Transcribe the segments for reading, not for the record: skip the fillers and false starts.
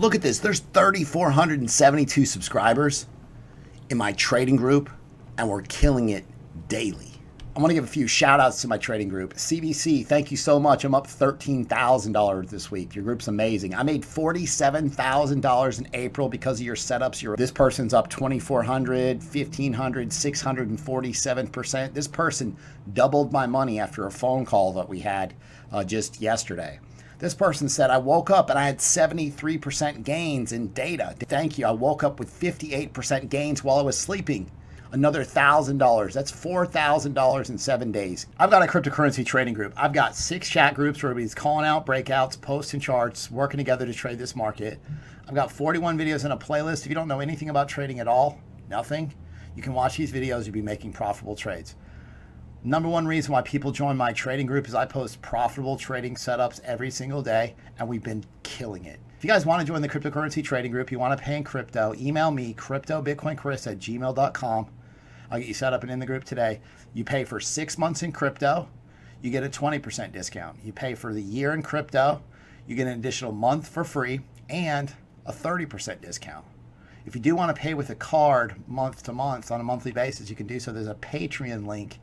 Look at this. There's 3,472 subscribers in my trading group, and we're killing it daily. I want to give a few shout outs to my trading group. CBC, thank you so much. I'm up $13,000 this week. Your group's amazing. I made $47,000 in April because of your setups. This person's up 2,400, 1,500, 647%. This person doubled my money after a phone call that we had just yesterday. This person said, I woke up and I had 73% gains in data. Thank you. I woke up with 58% gains while I was sleeping. Another $1,000. That's $4,000 in 7 days. I've got a cryptocurrency trading group. I've got 6 chat groups where everybody's calling out breakouts, posting charts, working together to trade this market. I've got 41 videos in a playlist. If you don't know anything about trading at all, nothing, you can watch these videos. You'll be making profitable trades. Number one reason why people join my trading group is I post profitable trading setups every single day, and we've been killing it. If you guys want to join the cryptocurrency trading group, you want to pay in crypto, email me, cryptobitcoinchris@gmail.com. I'll get you set up and in the group today. You pay for 6 months in crypto, you get a 20% discount. You pay for the year in crypto, you get an additional month for free and a 30% discount. If you do want to pay with a card month to month on a monthly basis, you can do so. There's a Patreon link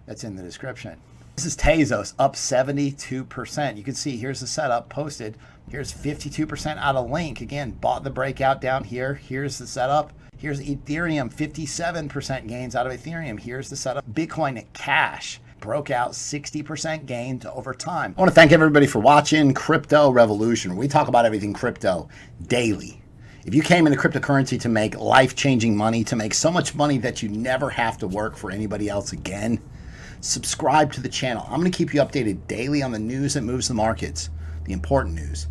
that's in the description. This is Tezos, up 72%. You can see here's the setup posted. Here's 52% out of link. Again, bought the breakout down here. Here's the setup. Here's Ethereum, 57% gains out of Ethereum. Here's the setup. Bitcoin Cash broke out 60% gains over time. I want to thank everybody for watching Crypto Revolution. We talk about everything crypto daily. If you came into cryptocurrency to make life-changing money, to make so much money that you never have to work for anybody else again, subscribe to the channel. I'm going to keep you updated daily on the news that moves the markets, the important news.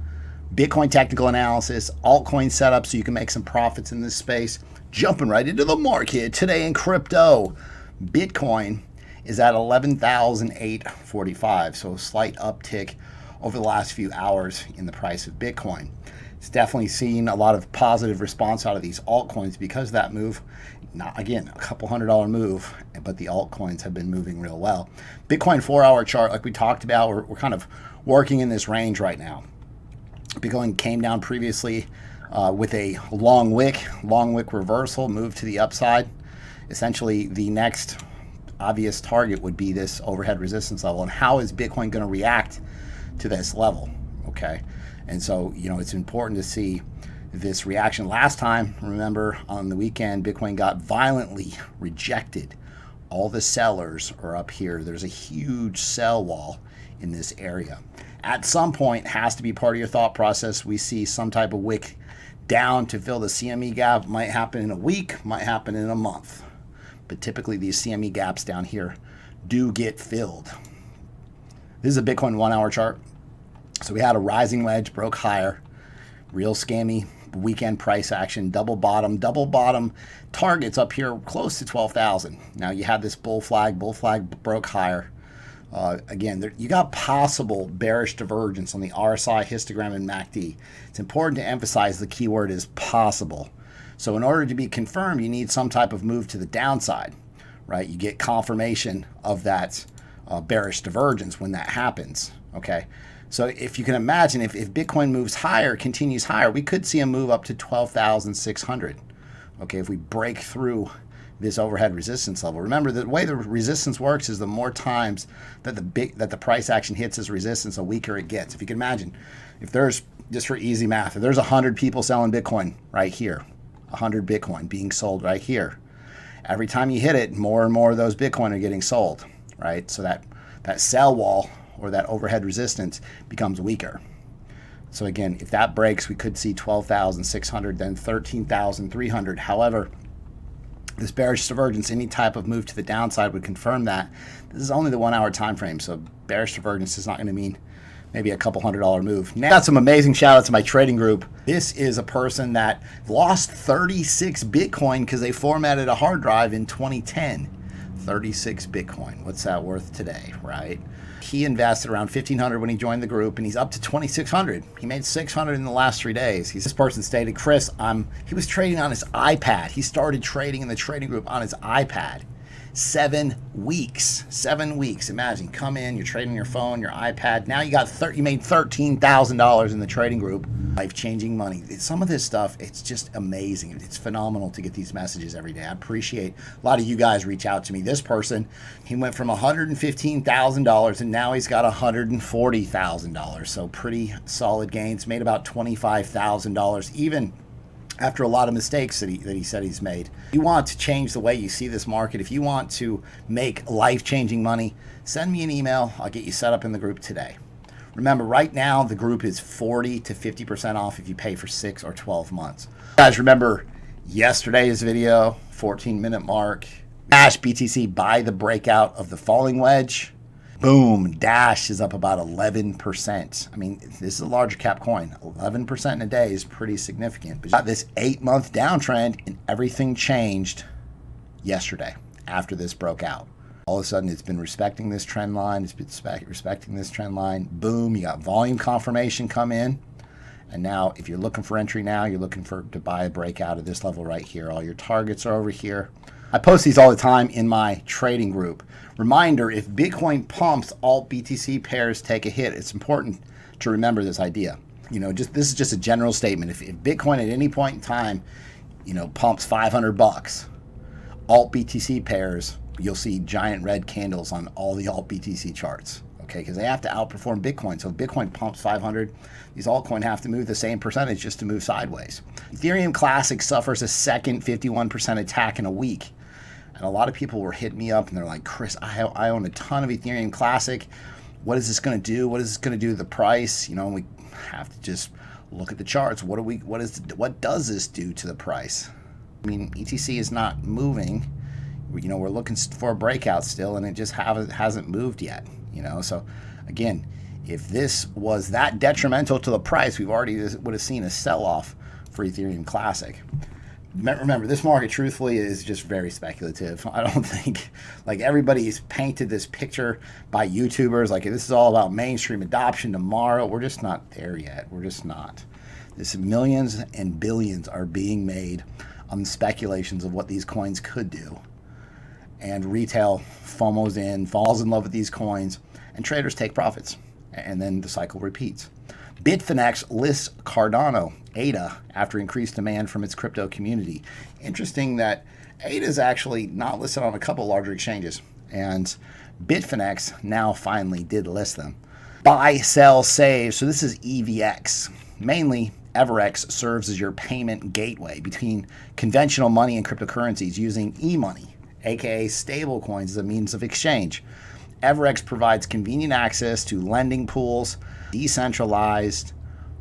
Bitcoin technical analysis, altcoin setup so you can make some profits in this space. Jumping right into the market today in crypto. Bitcoin is at 11,845, so a slight uptick over the last few hours in the price of Bitcoin. It's definitely seen a lot of positive response out of these altcoins because of that move. Not, again, a couple $100 move, but the altcoins have been moving real well. Bitcoin 4-hour chart, like we talked about, we're kind of working in this range right now. Bitcoin came down previously with a long wick reversal, moved to the upside. Essentially, the next obvious target would be this overhead resistance level. And how is Bitcoin going to react to this level? Okay, and so it's important to see this reaction. Last time, remember, on the weekend, Bitcoin got violently rejected. All the sellers are up here. There's a huge sell wall in this area. At some point, has to be part of your thought process. We see some type of wick down to fill the CME gap. Might happen in a week, might happen in a month. But typically these CME gaps down here do get filled. This is a Bitcoin 1-hour chart. So we had a rising wedge, broke higher, real scammy weekend price action, double bottom targets up here close to 12,000. Now you had this bull flag broke higher. Again, you got possible bearish divergence on the RSI, histogram, and MACD. It's important to emphasize the keyword is possible. So in order to be confirmed, you need some type of move to the downside, right? You get confirmation of that bearish divergence when that happens, okay? So if you can imagine, if Bitcoin moves higher, continues higher, we could see a move up to 12,600. Okay, if we break through this overhead resistance level. Remember, the way the resistance works is the more times that the price action hits as resistance, the weaker it gets. If you can imagine, if there's, just for easy math, if there's 100 people selling Bitcoin right here, 100 Bitcoin being sold right here, every time you hit it, more and more of those Bitcoin are getting sold, right? So that sell wall or that overhead resistance becomes weaker. So again, if that breaks, we could see 12,600, then 13,300. However, this bearish divergence, any type of move to the downside would confirm that. This is only the 1-hour time frame, so bearish divergence is not going to mean maybe a couple $100 move. Now, got some amazing shout outs to my trading group. This is a person that lost 36 Bitcoin because they formatted a hard drive in 2010. 36 Bitcoin. What's that worth today, right? He invested around 1,500 when he joined the group, and he's up to 2,600. He made 600 in the last 3 days. This person stated, Chris, he was trading on his iPad. He started trading in the trading group on his iPad. 7 weeks. 7 weeks. Imagine, come in, you're trading your phone, your iPad. Now you made $13,000 in the trading group. Life-changing money. Some of this stuff, it's just amazing. It's phenomenal to get these messages every day. I appreciate a lot of you guys reach out to me. This person, he went from $115,000 and now he's got $140,000. So pretty solid gains. Made about $25,000 even after a lot of mistakes that he said he's made. If you want to change the way you see this market, if you want to make life-changing money, send me an email. I'll get you set up in the group today. Remember, right now, the group is 40 to 50% off if you pay for 6 or 12 months. Guys, remember yesterday's video, 14-minute mark. Dash BTC buy the breakout of the falling wedge. Boom, Dash is up about 11%. I mean, this is a larger cap coin. 11% in a day is pretty significant. But you got this 8-month downtrend, and everything changed yesterday after this broke out. All of a sudden, it's been respecting this trend line. It's been respecting this trend line. Boom, you got volume confirmation come in. And now, if you're looking for entry now, you're looking to buy a breakout at this level right here. All your targets are over here. I post these all the time in my trading group. Reminder, if Bitcoin pumps, alt BTC pairs take a hit. It's important to remember this idea. This is just a general statement. If Bitcoin at any point in time, pumps $500, alt BTC pairs, you'll see giant red candles on all the alt BTC charts, okay? Because they have to outperform Bitcoin. So if Bitcoin pumps 500, these altcoins have to move the same percentage just to move sideways. Ethereum Classic suffers a second 51% attack in a week. And a lot of people were hitting me up and they're like, Chris, I own a ton of Ethereum Classic. What is this going to do? What is this going to do to the price? We have to just look at the charts. What does this do to the price? I mean, ETC is not moving. We're looking for a breakout still, and it just hasn't moved yet. So again, if this was that detrimental to the price, we've already would have seen a sell-off for Ethereum Classic. Remember, this market, truthfully, is just very speculative. I don't think, everybody's painted this picture by YouTubers, this is all about mainstream adoption tomorrow. We're just not there yet. We're just not. This millions and billions are being made on speculations of what these coins could do. And retail FOMOs in, falls in love with these coins, and traders take profits. And then the cycle repeats. Bitfinex lists Cardano, ADA, after increased demand from its crypto community. Interesting that ADA is actually not listed on a couple larger exchanges. And Bitfinex now finally did list them. Buy, sell, save. So this is EVX. Mainly, Everx serves as your payment gateway between conventional money and cryptocurrencies using e-money, aka stablecoins, as a means of exchange. Everx provides convenient access to lending pools, decentralized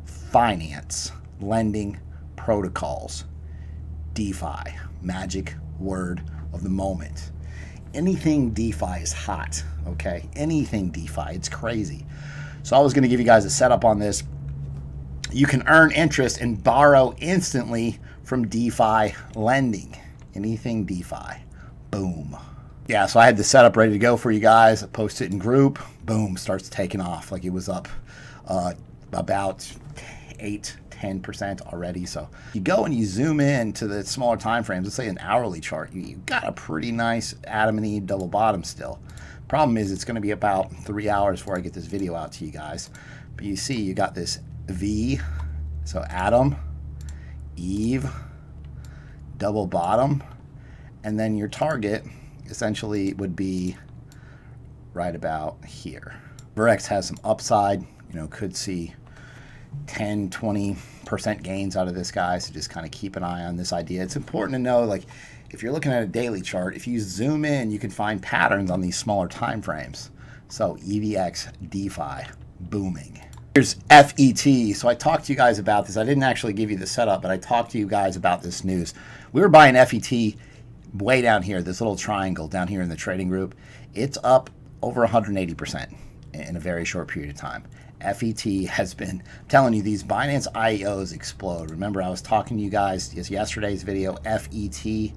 finance, lending protocols, DeFi, magic word of the moment. Anything DeFi is hot, okay? Anything DeFi, it's crazy. So I was going to give you guys a setup on this. You can earn interest and borrow instantly from DeFi lending. Anything DeFi. Boom. Yeah, so I had the setup ready to go for you guys. I post it in group. Boom, starts taking off. It was up about 8-10% already. So you go and you zoom in to the smaller time frames, let's say an hourly chart, you got a pretty nice Adam and Eve double bottom still. Problem is, it's going to be about 3 hours before I get this video out to you guys. But you see, you got this V, so Adam, Eve, double bottom, and then your target essentially would be right about here. Verex has some upside, could see 10-20% gains out of this guy, so just kind of keep an eye on this idea. It's important to know, if you're looking at a daily chart, if you zoom in, you can find patterns on these smaller time frames. So EVX DeFi booming. Here's FET. So I talked to you guys about this. I didn't actually give you the setup, but I talked to you guys about this news. We were buying FET way down here, this little triangle down here in the trading group. It's up over 180% in a very short period of time. FET has been, I'm telling you, these Binance IEOs explode. Remember, I was talking to you guys yesterday's video, FET,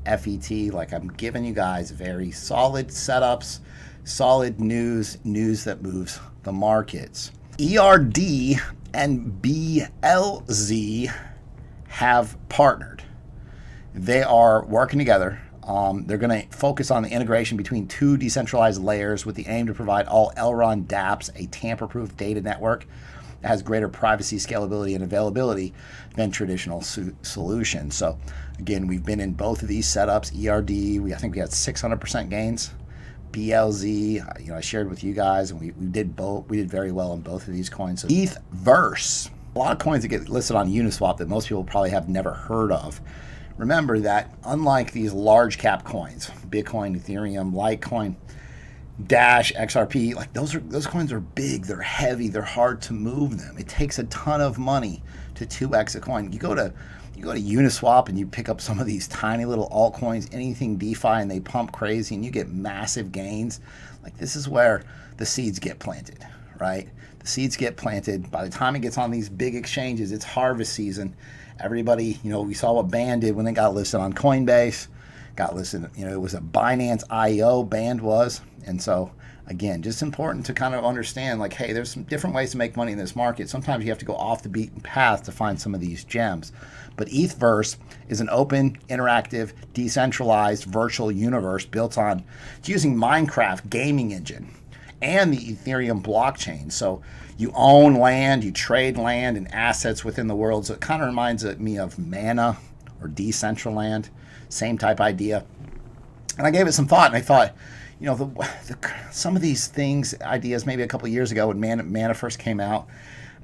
I'm giving you guys very solid setups, solid news that moves the markets. ERD and BLZ have partnered. They are working together They're going to focus on the integration between two decentralized layers with the aim to provide all Elrond dApps a tamper-proof data network that has greater privacy, scalability, and availability than traditional solutions. So again, we've been in both of these setups. ERD, I think we had 600% gains. BLZ, I shared with you guys, and we did both. We did very well on both of these coins. So ETHverse, a lot of coins that get listed on Uniswap that most people probably have never heard of. Remember that unlike these large cap coins, Bitcoin, Ethereum, Litecoin, Dash, XRP, like those coins are big, they're heavy, they're hard to move them. It takes a ton of money to 2x a coin. You go to Uniswap and you pick up some of these tiny little altcoins, anything DeFi, and they pump crazy and you get massive gains. Like, this is where the seeds get planted, right? The seeds get planted. By the time it gets on these big exchanges, it's harvest season. Everybody, we saw what Band did when they got listed on Coinbase, got listed, it was a Binance IO, Band was. And so, again, just important to kind of understand, like, hey, there's some different ways to make money in this market. Sometimes you have to go off the beaten path to find some of these gems. But ETHverse is an open, interactive, decentralized virtual universe built on, it's using Minecraft gaming engine and the Ethereum blockchain. So you own land, you trade land and assets within the world. So it kind of reminds me of Mana or Decentraland, same type idea. And I gave it some thought, and I thought, some of these things, ideas, maybe a couple of years ago when Mana first came out,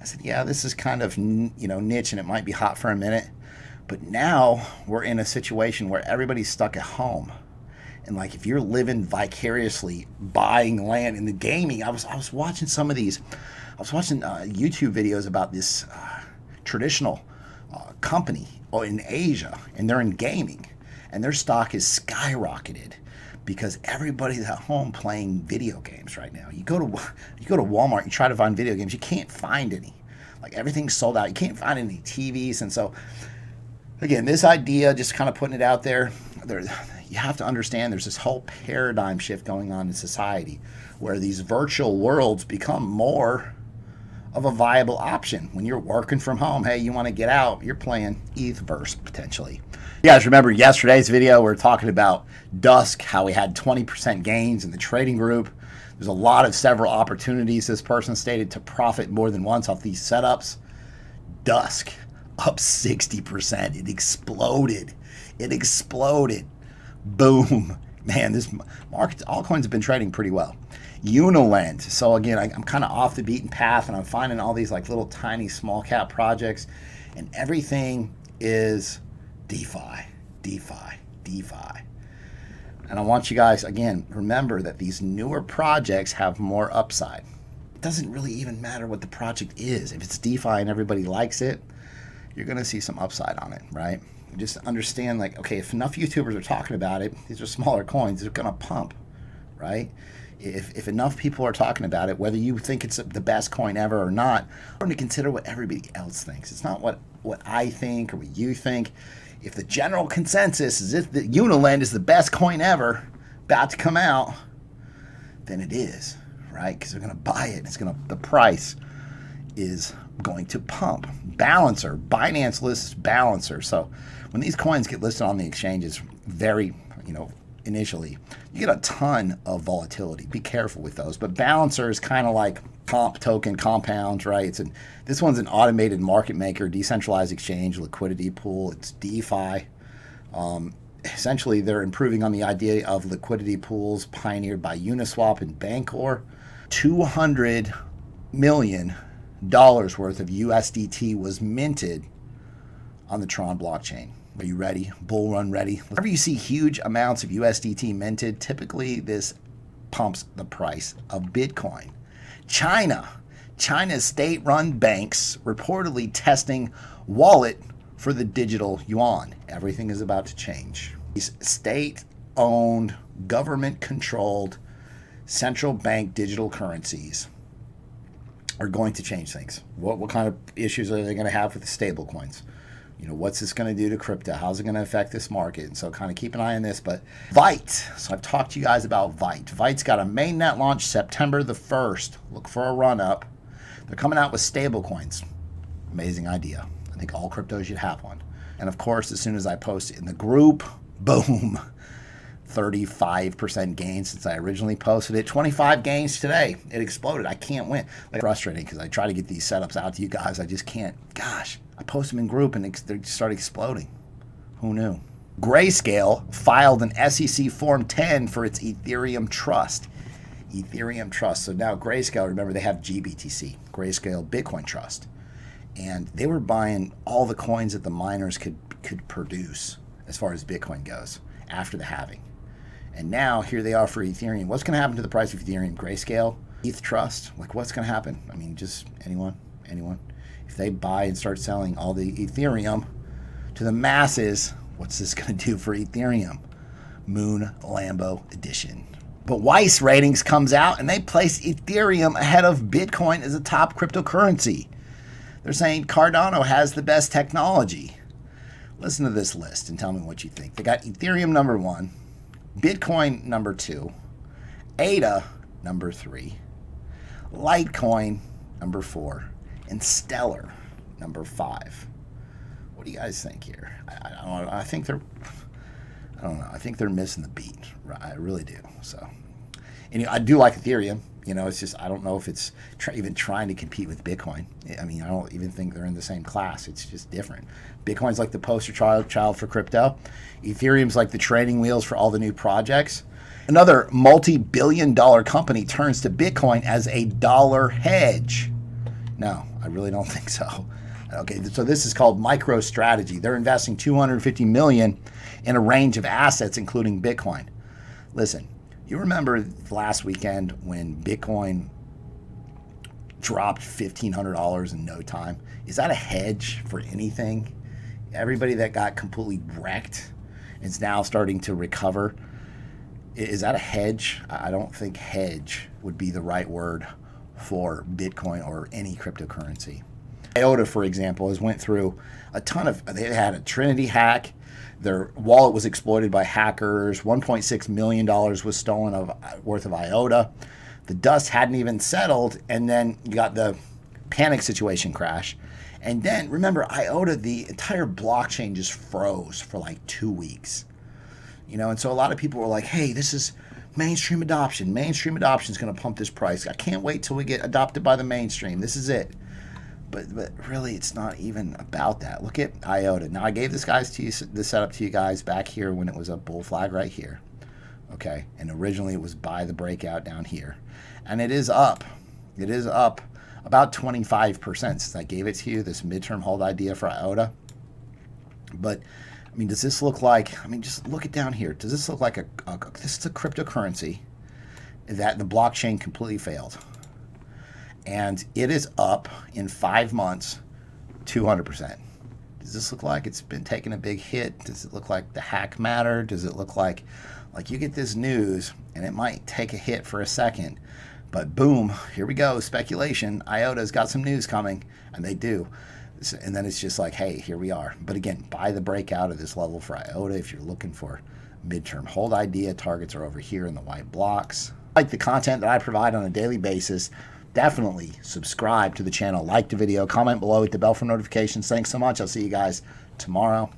I said, yeah, this is kind of, niche, and it might be hot for a minute. But now we're in a situation where everybody's stuck at home. And like, if you're living vicariously, buying land in the gaming, I was watching some of these. I was watching YouTube videos about this traditional company in Asia, and they're in gaming, and their stock is skyrocketed because everybody's at home playing video games right now. You go to Walmart, you try to find video games, you can't find any. Like, everything's sold out. You can't find any TVs, and so again, this idea, just kind of putting it out there, you have to understand there's this whole paradigm shift going on in society where these virtual worlds become more of a viable option. When you're working from home, hey, you want to get out, you're playing ETHverse potentially. You guys remember yesterday's video, we were talking about Dusk, how we had 20% gains in the trading group. There's a lot of several opportunities, this person stated, to profit more than once off these setups. Dusk, up 60%. It exploded. Boom. Man, this market, altcoins have been trading pretty well. Unilend. So again, I'm kind of off the beaten path, and I'm finding all these like little tiny small cap projects, and everything is DeFi. And I want you guys, again, remember that these newer projects have more upside. It doesn't really even matter what the project is. If it's DeFi and everybody likes it, you're going to see some upside on it, right? Just understand, like, okay, if enough YouTubers are talking about it, these are smaller coins, they're going to pump, right? If enough people are talking about it, whether you think it's the best coin ever or not, I'm going to consider what everybody else thinks. It's not what I think or what you think. If the general consensus is if the Unilend is the best coin ever about to come out, then it is, right? Because they're going to buy it. The price is going to pump. Balancer, Binance lists Balancer. So when these coins get listed on the exchanges, very, initially, you get a ton of volatility. Be careful with those. But Balancer is kind of like comp token, compounds, right? This one's an automated market maker, decentralized exchange, liquidity pool. It's DeFi. Essentially, they're improving on the idea of liquidity pools pioneered by Uniswap and Bancor. $200 million worth of USDT was minted on the Tron blockchain. Are you ready? Bull run ready? Whenever you see huge amounts of USDT minted, typically this pumps the price of Bitcoin. China's state-run banks reportedly testing wallet for the digital yuan. Everything is about to change. These state-owned, government-controlled, central bank digital currencies are going to change things. What kind of issues are they going to have with the stable coins? What's this going to do to crypto? How's it going to affect this market? And so kind of keep an eye on this. But Vyte. So I've talked to you guys about Vyte. Vyte's got a mainnet launch September the 1st. Look for a run up. They're coming out with stable coins. Amazing idea. I think all cryptos should have one. And of course, as soon as I post it in the group, boom, 35% gains since I originally posted it. 25 gains today. It exploded. I can't win. Like, frustrating because I try to get these setups out to you guys. I just can't. Gosh, I post them in group and they start exploding. Who knew? Grayscale filed an SEC Form 10 for its Ethereum Trust. Ethereum Trust. So now Grayscale, remember, they have GBTC, Grayscale Bitcoin Trust. And they were buying all the coins that the miners could produce as far as Bitcoin goes after the halving. And now here they are for Ethereum. What's going to happen to the price of Ethereum? Grayscale, ETH Trust, like what's going to happen? I mean, just anyone. If they buy and start selling all the Ethereum to the masses, what's this going to do for Ethereum? Moon Lambo edition. But Weiss Ratings comes out and they place Ethereum ahead of Bitcoin as a top cryptocurrency. They're saying Cardano has the best technology. Listen to this list and tell me what you think. They got Ethereum number 1, Bitcoin number 2, ADA number 3, Litecoin number 4, and Stellar number 5. What do you guys think here? I think they're, I don't know. I think they're missing the beat. I really do. So, and I do like Ethereum. It's just I don't know if it's even trying to compete with Bitcoin. I mean, I don't even think they're in the same class. It's just different. Bitcoin's like the poster child for crypto. Ethereum's like the training wheels for all the new projects. Another multi-billion-dollar company turns to Bitcoin as a dollar hedge. No, I really don't think so. Okay, so this is called MicroStrategy. They're investing $250 million in a range of assets, including Bitcoin. Listen. You remember last weekend when Bitcoin dropped $1,500 in no time? Is that a hedge for anything? Everybody that got completely wrecked is now starting to recover. Is that a hedge? I don't think hedge would be the right word for Bitcoin or any cryptocurrency. IOTA, for example, has went through a ton of, they had a Trinity hack. Their wallet was exploited by hackers. $1.6 million was stolen worth of IOTA. The dust hadn't even settled, and then you got the panic situation crash. And then, remember, IOTA, the entire blockchain just froze for like 2 weeks. And so a lot of people were like, hey, this is mainstream adoption. Mainstream adoption is going to pump this price. I can't wait till we get adopted by the mainstream. This is it. But really, it's not even about that. Look at IOTA. Now, I gave this setup to you guys back here when it was a bull flag right here. Okay, and originally it was by the breakout down here. And it is up. It is up about 25% since I gave it to you, this midterm hold idea for IOTA. But, I mean, does this look like, just look it down here. Does this look like this is a cryptocurrency that the blockchain completely failed? And it is up in 5 months, 200%. Does this look like it's been taking a big hit? Does it look like the hack mattered? Does it look like you get this news and it might take a hit for a second, but boom, here we go, speculation. IOTA's got some news coming, and they do. And then it's just like, hey, here we are. But again, buy the breakout of this level for IOTA if you're looking for midterm hold idea. Targets are over here in the white blocks. Like the content that I provide on a daily basis, definitely subscribe to the channel, like the video, comment below, hit the bell for notifications. Thanks so much. I'll see you guys tomorrow.